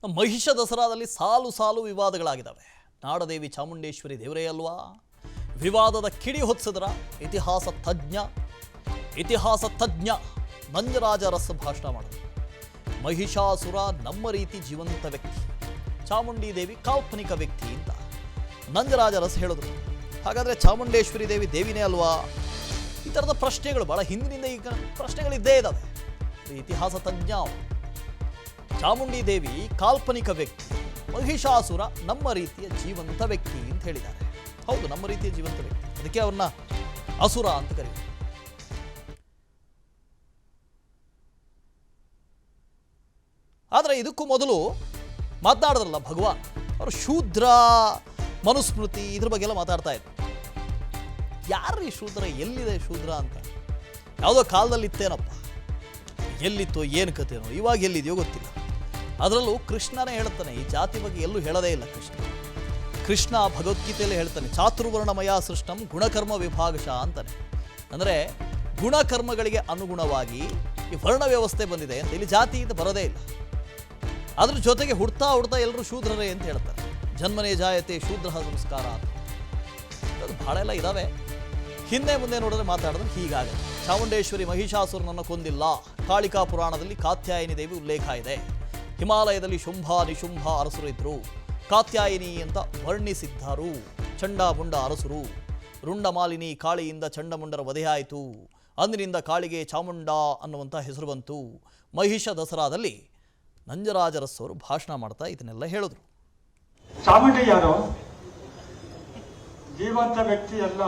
ಮಹಿಷ ದಸರಾದಲ್ಲಿ ಸಾಲು ಸಾಲು ವಿವಾದಗಳಾಗಿದ್ದಾವೆ. ನಾಡದೇವಿ ಚಾಮುಂಡೇಶ್ವರಿ ದೇವರೇ ಅಲ್ವಾ? ವಿವಾದದ ಕಿಡಿ ಹೊತ್ತಿಸಿದ್ರ ಇತಿಹಾಸ ತಜ್ಞ ನಂಜರಾಜ ಅರಸ್ ಭಾಷಣ ಮಾಡಿದ್ರು. ಮಹಿಷಾಸುರ ನಮ್ಮ ರೀತಿ ಜೀವಂತ ವ್ಯಕ್ತಿ, ಚಾಮುಂಡಿ ದೇವಿ ಕಾಲ್ಪನಿಕ ವ್ಯಕ್ತಿ ಅಂತ ನಂಜರಾಜ ಅರಸ್ ಹೇಳಿದ್ರು. ಹಾಗಾದರೆ ಚಾಮುಂಡೇಶ್ವರಿ ದೇವಿ ದೇವಿನೇ ಅಲ್ವಾ? ಈ ಥರದ ಪ್ರಶ್ನೆಗಳು ಭಾಳ ಹಿಂದಿನಿಂದ ಈಗ ಪ್ರಶ್ನೆಗಳಿದ್ದೇ ಇದ್ದಾವೆ. ಇತಿಹಾಸ ತಜ್ಞ ಚಾಮುಂಡಿ ದೇವಿ ಕಾಲ್ಪನಿಕ ವ್ಯಕ್ತಿ, ಮಹಿಷಾಸುರ ನಮ್ಮ ರೀತಿಯ ಜೀವಂತ ವ್ಯಕ್ತಿ ಅಂತ ಹೇಳಿದ್ದಾರೆ. ಹೌದು, ನಮ್ಮ ರೀತಿಯ ಜೀವಂತ ವ್ಯಕ್ತಿ, ಅದಕ್ಕೆ ಅವ್ರನ್ನ ಅಸುರ ಅಂತ ಕರೀತಾರೆ. ಆದರೆ ಇದಕ್ಕೂ ಮೊದಲು ಮಾತನಾಡಿದ್ರಲ್ಲ ಭಗವಾನ್, ಅವರು ಶೂದ್ರ ಮನುಸ್ಮೃತಿ ಇದ್ರ ಬಗ್ಗೆ ಎಲ್ಲ ಮಾತಾಡ್ತಾ ಇದ್ರು. ಯಾರು ಈ ಶೂದ್ರ, ಎಲ್ಲಿದೆ ಶೂದ್ರ ಅಂತ? ಯಾವುದೋ ಕಾಲದಲ್ಲಿ ಇತ್ತೇನಪ್ಪ, ಎಲ್ಲಿತ್ತೋ ಏನು ಕಥೆನೋ, ಇವಾಗ ಎಲ್ಲಿದೆಯೋ ಗೊತ್ತಿಲ್ಲ. ಅದರಲ್ಲೂ ಕೃಷ್ಣನೇ ಹೇಳ್ತಾನೆ, ಈ ಜಾತಿ ಬಗ್ಗೆ ಎಲ್ಲೂ ಹೇಳೋದೇ ಇಲ್ಲ ಕೃಷ್ಣ ಭಗವದ್ಗೀತೆಯಲ್ಲಿ ಹೇಳ್ತಾನೆ, ಚಾತುರ್ವರ್ಣಮಯ ಸೃಷ್ಟಂ ಗುಣಕರ್ಮ ವಿಭಾಗಶಃ ಅಂತಾನೆ. ಅಂದರೆ ಗುಣಕರ್ಮಗಳಿಗೆ ಅನುಗುಣವಾಗಿ ಈ ವರ್ಣ ವ್ಯವಸ್ಥೆ ಬಂದಿದೆ ಅಂತ, ಇಲ್ಲಿ ಜಾತಿ ಇದು ಬರೋದೇ ಇಲ್ಲ. ಅದ್ರ ಜೊತೆಗೆ ಹುಡ್ತಾ ಎಲ್ಲರೂ ಶೂದ್ರರೇ ಅಂತ ಹೇಳ್ತಾರೆ. ಜನ್ಮನೇ ಜಾಯತೆ ಶೂದ್ರ ಸಂಸ್ಕಾರ ಅಂತ ಅದು ಭಾಳ ಎಲ್ಲ ಇದ್ದಾವೆ. ಹಿಂದೆ ಮುಂದೆ ನೋಡಿದ್ರೆ ಮಾತಾಡಿದ್ರೆ ಹೀಗಾಗುತ್ತೆ. ಚಾಮುಂಡೇಶ್ವರಿ ಮಹಿಷಾಸುರನನ್ನು ಕೊಂದಿಲ್ಲ, ಕಾಳಿಕಾ ಪುರಾಣದಲ್ಲಿ ಕಾತ್ಯಾಯಿನಿ ದೇವಿ ಉಲ್ಲೇಖ ಇದೆ. ಹಿಮಾಲಯದಲ್ಲಿ ಶುಂಭ ನಿಶುಂಭ ಅರಸರು ಇದ್ರು, ಕಾತ್ಯಾಯಿನಿ ಅಂತ ವರ್ಣಿಸಿದ್ದರು. ಚಂಡಮುಂಡ ಅರಸರು, ರುಂಡಮಾಲಿನಿ ಕಾಳಿಯಿಂದ ಚಂಡಮುಂಡರ ವಧೆಯಾಯಿತು. ಅಂದಿನಿಂದ ಕಾಳಿಗೆ ಚಾಮುಂಡ ಅನ್ನುವಂಥ ಹೆಸರು ಬಂತು. ಮಹಿಷ ದಸರಾದಲ್ಲಿ ನಂಜರಾಜ ಅರಸ್ ಅವರು ಭಾಷಣ ಮಾಡ್ತಾ ಇದನ್ನೆಲ್ಲ ಹೇಳಿದ್ರು. ಚಾಮುಂಡಿ ಯಾರು? ಜೀವಂತ ವ್ಯಕ್ತಿ ಅಲ್ಲ,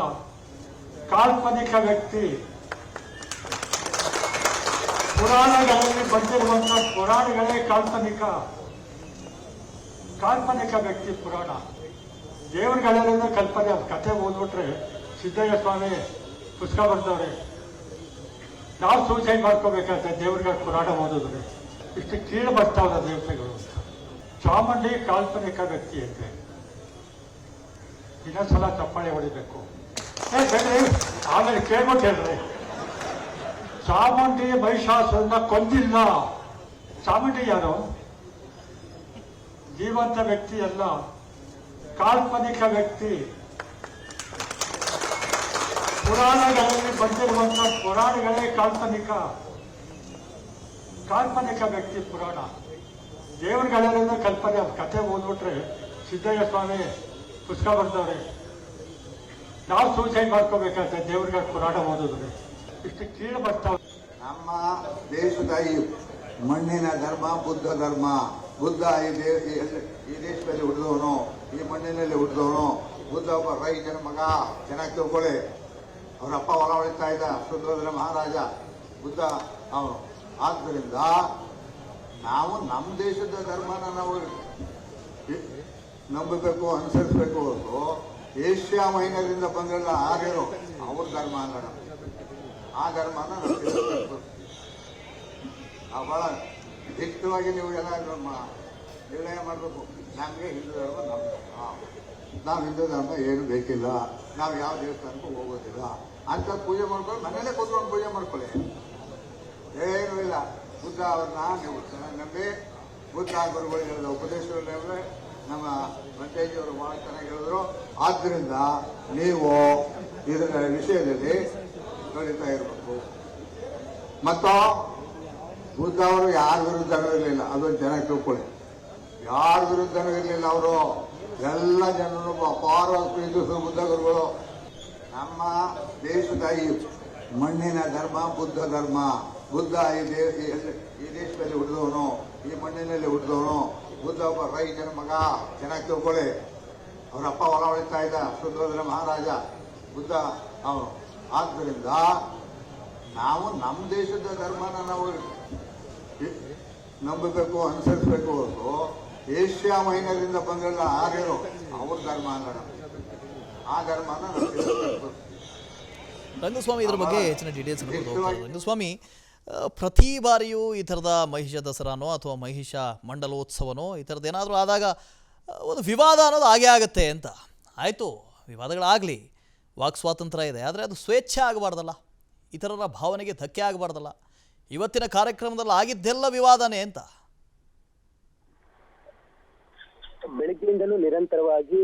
ಕಾಲ್ಪನಿಕ ವ್ಯಕ್ತಿ. ಪುರಾಣಗಳಲ್ಲಿ ಬಂದಿರುವಂತಹ ಪುರಾಣಗಳೇ ಕಾಲ್ಪನಿಕ ವ್ಯಕ್ತಿ. ಪುರಾಣ ದೇವರುಗಳೆಲ್ಲ ಕಲ್ಪನೆ. ಕಥೆ ಓದ್ಬಿಟ್ರೆ ಸಿದ್ದಯ್ಯ ಸ್ವಾಮಿ ಪುಸ್ತಕ ಬರ್ದವ್ರೆ, ನಾವು ಸೂಸೈಡ್ ಮಾಡ್ಕೋಬೇಕಾದ್ರೆ ದೇವ್ರಿಗೆ ಪುರಾಣ ಓದಿದ್ರೆ ಇಷ್ಟು ಕೀಳು ಬರ್ತಾವ್ರ ದೇವತೆಗಳು. ಚಾಮುಂಡಿ ಕಾಲ್ಪನಿಕ ವ್ಯಕ್ತಿ ಅಂತೆ. ಇನ್ನೊಂದ್ಸಲ ಚಪ್ಪಾಳೆ ಹೊಡಿಬೇಕು. ಆಮೇಲೆ ಕೇಳ್ಬಿಟ್ಟು ಹೇಳ್ರಿ, ಚಾಮುಂಡಿ ಮಹಿಷಾಸುರನ್ನ ಕೊಂದಿಲ್ಲ. ಚಾಮುಂಡಿ ಯಾರು? ಜೀವಂತ ವ್ಯಕ್ತಿ ಅಲ್ಲ, ಕಾಲ್ಪನಿಕ ವ್ಯಕ್ತಿ. ಪುರಾಣಗಳಲ್ಲಿ ಬಂದಿರುವಂತಹ ಪುರಾಣಗಳೇ ಕಾಲ್ಪನಿಕ ವ್ಯಕ್ತಿ. ಪುರಾಣ ದೇವರುಗಳೆಲ್ಲ ಕಲ್ಪನೆ. ಕಥೆ ಓದ್ಬಿಟ್ರೆ ಸಿದ್ದಯ್ಯ ಸ್ವಾಮಿ ಪುಸ್ತಕ ಬರ್ದವ್ರೆ, ನಾವು ಸೂಸೈಡ್ ಮಾಡ್ಕೋಬೇಕಾದ್ರೆ ದೇವ್ರಿಗೆ ಪುರಾಣ ಓದಿದ್ರೆ ಇಷ್ಟು ಕೀಳು ಬರ್ತಾವ. ನಮ್ಮ ದೇಶದ ಈ ಮಣ್ಣಿನ ಧರ್ಮ ಬುದ್ಧ ಧರ್ಮ. ಬುದ್ಧ ಈ ದೇಶದಲ್ಲಿ ಹುಟ್ಟಿದವನು, ಈ ಮಣ್ಣಿನಲ್ಲಿ ಹುಟ್ಟಿದವನು. ಬುದ್ಧ ಒಬ್ಬ ರೈತನ ಮಗ. ಚೆನ್ನಾಗಿ ತಿಳ್ಕೊಳ್ಳಿ. ಅವರ ಅಪ್ಪ ಹೊಲ ಹೊಳಿತಾ ಇದ್ದ, ಸುಂದರ ಮಹಾರಾಜ ಬುದ್ಧ ಅವನು. ಆದ್ದರಿಂದ ನಾವು ನಮ್ಮ ದೇಶದ ಧರ್ಮನ ನಾವು ನಂಬಬೇಕು, ಅನುಸರಿಸಬೇಕು ಹೊರತು ಏಷ್ಯಾ ಮೈನರಿಂದ ಬಂದ್ರಲ್ಲ ಆರ್ಯರು, ಅವ್ರ ಧರ್ಮ ಅಲ್ಲ. ಆ ಧರ್ಮನ ನಾವು ತಿಳಿಸಬೇಕು. ಬಹಳ ದಿಟ್ಟವಾಗಿ ನೀವು ಎಲ್ಲ ನಮ್ಮ ನಿರ್ಣಯ ಮಾಡಬೇಕು. ನಮಗೆ ಹಿಂದೂ ಧರ್ಮ ನಾವು ಹಿಂದೂ ಧರ್ಮ ಏನು ಬೇಕಿಲ್ಲ, ನಾವು ಯಾವ ದೇವಸ್ಥಾನಕ್ಕೂ ಹೋಗೋದಿಲ್ಲ ಅಂತ ಪೂಜೆ ಮಾಡ್ಕೊಂಡು ಮನೇಲೆ ಕೂತ್ಕೊಂಡು ಪೂಜೆ ಮಾಡ್ಕೊಳ್ಳಿ, ಏನೂ ಇಲ್ಲ. ಬುದ್ಧ ಅವ್ರನ್ನ ನೀವು ನಂಬಿ, ಬುದ್ಧ ಗುರುಗಳು ಹೇಳಿದ ಉಪದೇಶಗಳನ್ನೇ ನಮ್ಮ ವೆಂಕಟೇಜಿಯವರು ಭಾಳ ಚೆನ್ನಾಗಿ ಹೇಳಿದ್ರು. ಆದ್ದರಿಂದ ನೀವು ಇದರ ವಿಷಯದಲ್ಲಿ ನೋಡಿತಾ ಇರಬೇಕು. ಮತ್ತು ಬುದ್ಧ ಅವರು ಯಾರ ವಿರುದ್ಧನೂ ಇರಲಿಲ್ಲ, ಅದೊಂದು ಚೆನ್ನಾಗಿ ತಿಳ್ಕೊಳ್ಳಿ. ಯಾರ ವಿರುದ್ಧನೂ ಇರಲಿಲ್ಲ. ಅವರು ಎಲ್ಲ ಜನರು ಅಪಾರವಾಗಿ ಪ್ರೀತಿಸುವ ಬುದ್ಧ ಗುರುಗಳು. ನಮ್ಮ ದೇಶದ ಈ ಮಣ್ಣಿನ ಧರ್ಮ ಬುದ್ಧ ಧರ್ಮ. ಬುದ್ಧ ಈ ದೇಶದಲ್ಲಿ ಹುಟ್ಟಿದವನು, ಈ ಮಣ್ಣಿನಲ್ಲಿ ಹುಟ್ಟಿದವನು. ಬುದ್ಧ ಒಬ್ಬ ರೈತನ ಮಗ. ಚೆನ್ನಾಗಿ ತಿಳ್ಕೊಳ್ಳಿ. ಅವರ ಅಪ್ಪ ಹೊಲ ಹೊಳಿತಾ ಇದ್ದ, ಸುಂದರ ಮಹಾರಾಜ ಬುದ್ಧ ಅವನು. ಆದ್ದರಿಂದ ನಾವು ನಮ್ಮ ದೇಶದ ಧರ್ಮನ ನಾವು ನಂಬಬೇಕು, ಅನುಸರಿಸಬೇಕು ಹೊರತು ಏಷ್ಯಾ ಮೈನರಿಂದ ಬಂದ್ರಲ್ಲ ಆರ್ಯರು, ಅವ್ರ ಧರ್ಮ ಅಲ್ಲ. ಆ ಧರ್ಮನ ನಾವು ತಿಳಿಸಬೇಕು. ರಂಗಸ್ವಾಮಿ ಇದ್ರ ಬಗ್ಗೆ ಹೆಚ್ಚಿನ ಡೀಟೇಲ್ಸ್ ರಂಗಸ್ವಾಮಿ, ಪ್ರತಿ ಬಾರಿಯೂ ಈ ಥರದ ಮಹಿಷ ದಸರಾನೋ ಅಥವಾ ಮಹಿಷ ಮಂಡಲೋತ್ಸವನೋ ಈ ಥರದ್ದು ಏನಾದರೂ ಆದಾಗ ಒಂದು ವಿವಾದ ಅನ್ನೋದು ಆಗೇ ಆಗುತ್ತೆ ಅಂತ. ಆಯಿತು, ವಿವಾದಗಳಾಗಲಿ, ವಾಕ್ ಸ್ವಾತಂತ್ರ್ಯ ಇದೆ, ಆದರೆ ಅದು ಸ್ವೇಚ್ಛೆ ಆಗಬಾರ್ದಲ್ಲ, ಇತರರ ಭಾವನೆಗೆ ಧಕ್ಕೆ ಆಗಬಾರ್ದಲ್ಲ. ಇವತ್ತಿನ ಕಾರ್ಯಕ್ರಮದಲ್ಲಿ ಆಗಿದ್ದೆಲ್ಲ ವಿವಾದನೇ ಅಂತ. ಬೆಳಗ್ಗೆಯಿಂದಲೂ ನಿರಂತರವಾಗಿ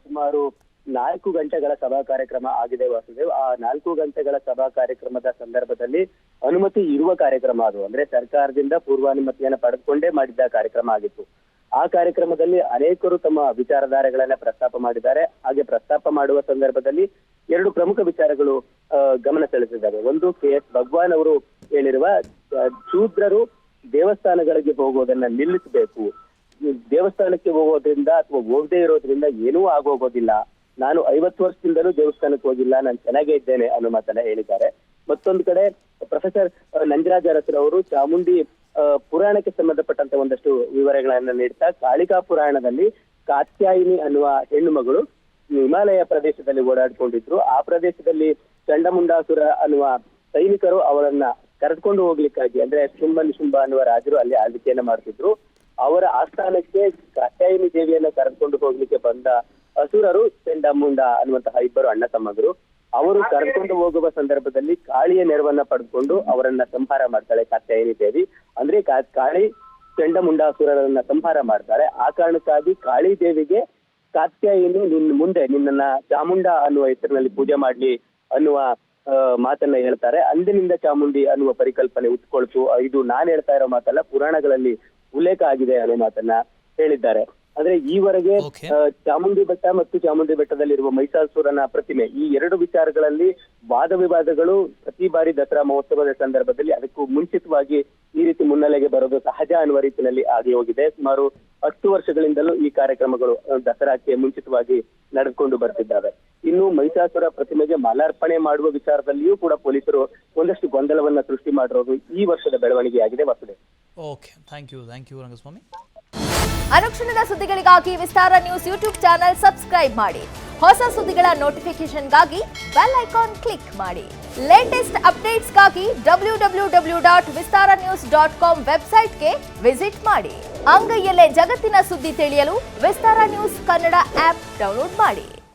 ಸುಮಾರು 4 ಗಂಟೆಗಳ ಸಭಾ ಕಾರ್ಯಕ್ರಮ ಆಗಿದೆ ವಾಸುದೇವ್. ಆ 4 ಗಂಟೆಗಳ ಸಭಾ ಕಾರ್ಯಕ್ರಮದ ಸಂದರ್ಭದಲ್ಲಿ ಅನುಮತಿ ಇರುವ ಕಾರ್ಯಕ್ರಮ ಅದು, ಅಂದ್ರೆ ಸರ್ಕಾರದಿಂದ ಪೂರ್ವಾನುಮತಿಯನ್ನು ಪಡೆದುಕೊಂಡೇ ಮಾಡಿದ್ದ ಕಾರ್ಯಕ್ರಮ ಆಗಿತ್ತು. ಆ ಕಾರ್ಯಕ್ರಮದಲ್ಲಿ ಅನೇಕರು ತಮ್ಮ ವಿಚಾರಧಾರೆಗಳನ್ನ ಪ್ರಸ್ತಾಪ ಮಾಡಿದ್ದಾರೆ. ಹಾಗೆ ಪ್ರಸ್ತಾಪ ಮಾಡುವ ಸಂದರ್ಭದಲ್ಲಿ 2 ಪ್ರಮುಖ ವಿಚಾರಗಳು ಗಮನ ಸೆಳೆದಿದ್ದಾವೆ. ಒಂದು, KS ಭಗವಾನ್ ಅವರು ಹೇಳಿರುವ ಶೂದ್ರರು ದೇವಸ್ಥಾನಗಳಿಗೆ ಹೋಗೋದನ್ನ ನಿಲ್ಲಿಸಬೇಕು, ದೇವಸ್ಥಾನಕ್ಕೆ ಹೋಗೋದ್ರಿಂದ ಅಥವಾ ಹೋಗದೇ ಇರೋದ್ರಿಂದ ಏನೂ ಆಗೋಗೋದಿಲ್ಲ, ನಾನು 50 ವರ್ಷದಿಂದಲೂ ದೇವಸ್ಥಾನಕ್ಕೆ ಹೋಗಿಲ್ಲ, ನಾನು ಚೆನ್ನಾಗೇ ಇದ್ದೇನೆ ಅನ್ನೋ ಮಾತನ್ನ ಹೇಳಿದ್ದಾರೆ. ಮತ್ತೊಂದು ಕಡೆ ಪ್ರೊಫೆಸರ್ ನಂಜರಾಜ ಅರಸರವರು ಚಾಮುಂಡಿ ಪುರಾಣಕ್ಕೆ ಸಂಬಂಧಪಟ್ಟಂತ ಒಂದಷ್ಟು ವಿವರಗಳನ್ನ ನೀಡ್ತಾ, ಕಾಳಿಕಾ ಪುರಾಣದಲ್ಲಿ ಕಾತ್ಯಾಯಿನಿ ಅನ್ನುವ ಹೆಣ್ಣು ಮಗಳು ಹಿಮಾಲಯ ಪ್ರದೇಶದಲ್ಲಿ ಓಡಾಡ್ಕೊಂಡಿದ್ರು. ಆ ಪ್ರದೇಶದಲ್ಲಿ ಚಂಡಮುಂಡಾಸುರ ಅನ್ನುವ ಸೈನಿಕರು ಅವರನ್ನ ಕರೆದುಕೊಂಡು ಹೋಗ್ಲಿಕ್ಕಾಗಿ, ಅಂದ್ರೆ ಶುಂಭ ನಿಶುಂಭ ಅನ್ನುವ ರಾಜರು ಅಲ್ಲಿ ಆಳ್ವಿಕೆಯನ್ನ ಮಾಡ್ತಿದ್ರು. ಅವರ ಆಸ್ಥಾನಕ್ಕೆ ಕಾತ್ಯಾಯಿನಿ ದೇವಿಯನ್ನ ಕರೆದುಕೊಂಡು ಹೋಗ್ಲಿಕ್ಕೆ ಬಂದ ಅಸುರರು ಚಂಡಮುಂಡ ಅನ್ನುವಂತಹ 2 ಅಣ್ಣ ತಮ್ಮಂದರು. ಅವರು ಕರೆದುಕೊಂಡು ಹೋಗುವ ಸಂದರ್ಭದಲ್ಲಿ ಕಾಳಿಯ ನೆರವನ್ನ ಪಡೆದುಕೊಂಡು ಅವರನ್ನ ಸಂಹಾರ ಮಾಡ್ತಾಳೆ ಕಾತ್ಯಾಯಿನಿ ದೇವಿ. ಅಂದ್ರೆ ಕಾಳಿ ಚಂಡಮುಂಡಾಸುರರನ್ನ ಸಂಹಾರ ಮಾಡ್ತಾಳೆ. ಆ ಕಾರಣಕ್ಕಾಗಿ ಕಾಳಿ ದೇವಿಗೆ ಕಾತ್ಯಾಯಿನಿ ನಿನ್ನನ್ನ ಚಾಮುಂಡ ಅನ್ನುವ ಹೆಸರಿನಲ್ಲಿ ಪೂಜೆ ಮಾಡ್ಲಿ ಅನ್ನುವ ಮಾತನ್ನ ಹೇಳ್ತಾರೆ. ಅಂದಿನಿಂದ ಚಾಮುಂಡಿ ಅನ್ನುವ ಪರಿಕಲ್ಪನೆ ಉಟ್ಕೊಳ್ತು. ಇದು ನಾನ್ ಹೇಳ್ತಾ ಇರೋ ಮಾತಲ್ಲ, ಪುರಾಣಗಳಲ್ಲಿ ಉಲ್ಲೇಖ ಆಗಿದೆ ಅನ್ನೋ ಮಾತನ್ನ ಹೇಳಿದ್ದಾರೆ. ಅಂದ್ರೆ ಈವರೆಗೆ ಚಾಮುಂಡಿ ಬೆಟ್ಟ ಮತ್ತು ಚಾಮುಂಡಿ ಬೆಟ್ಟದಲ್ಲಿರುವ ಮಹಿಷಾಸುರನ ಪ್ರತಿಮೆ, ಈ 2 ವಿಚಾರಗಳಲ್ಲಿ ವಾದ ವಿವಾದಗಳು ಪ್ರತಿ ಬಾರಿ ದಸರಾ ಮಹೋತ್ಸವದ ಸಂದರ್ಭದಲ್ಲಿ ಅದಕ್ಕೂ ಮುಂಚಿತವಾಗಿ ಈ ರೀತಿ ಮುನ್ನೆಲೆಗೆ ಬರೋದು ಸಹಜ ಅನ್ನುವ ರೀತಿಯಲ್ಲಿ ಆಗಿ ಹೋಗಿದೆ. ಸುಮಾರು 10 ವರ್ಷಗಳಿಂದಲೂ ಈ ಕಾರ್ಯಕ್ರಮಗಳು ದಸರಾಕ್ಕೆ ಮುಂಚಿತವಾಗಿ ನಡೆದುಕೊಂಡು ಬರ್ತಿದ್ದಾವೆ. ಇನ್ನು ಮಹಿಷಾಸುರ ಪ್ರತಿಮೆಗೆ ಮಾಲಾರ್ಪಣೆ ಮಾಡುವ ವಿಚಾರದಲ್ಲಿಯೂ ಕೂಡ ಪೊಲೀಸರು ಒಂದಷ್ಟು ಗೊಂದಲವನ್ನ ಸೃಷ್ಟಿ ಮಾಡಿರೋದು ಈ ವರ್ಷದ ಬೆಳವಣಿಗೆಯಾಗಿದೆ Vasudev. Okay, thank you Rangaswamy. ಅನುಕ್ಷಣದ ಸುದ್ದಿಗಳಿಗಾಗಿ Vistara news YouTube channel subscribe ಮಾಡಿ. ಹೊಸ ಸುದ್ದಿಗಳ ನೋಟಿಫಿಕೇಶನ್ಗಾಗಿ ಬೆಲ್ ಐಕಾನ್ ಕ್ಲಿಕ್ ಮಾಡಿ. ಲೇಟೆಸ್ಟ್ ಅಪ್ಡೇಟ್ಸ್ಗಾಗಿ www.vistaranews.com ವೆಬ್ಸೈಟ್ಗೆ ವಿಸಿಟ್ ಮಾಡಿ. ಅಂಗೈಯಲ್ಲೇ ಜಗತ್ತಿನ ಸುದ್ದಿ ತಿಳಿಯಲು Vistara news Kannada app download ಮಾಡಿ.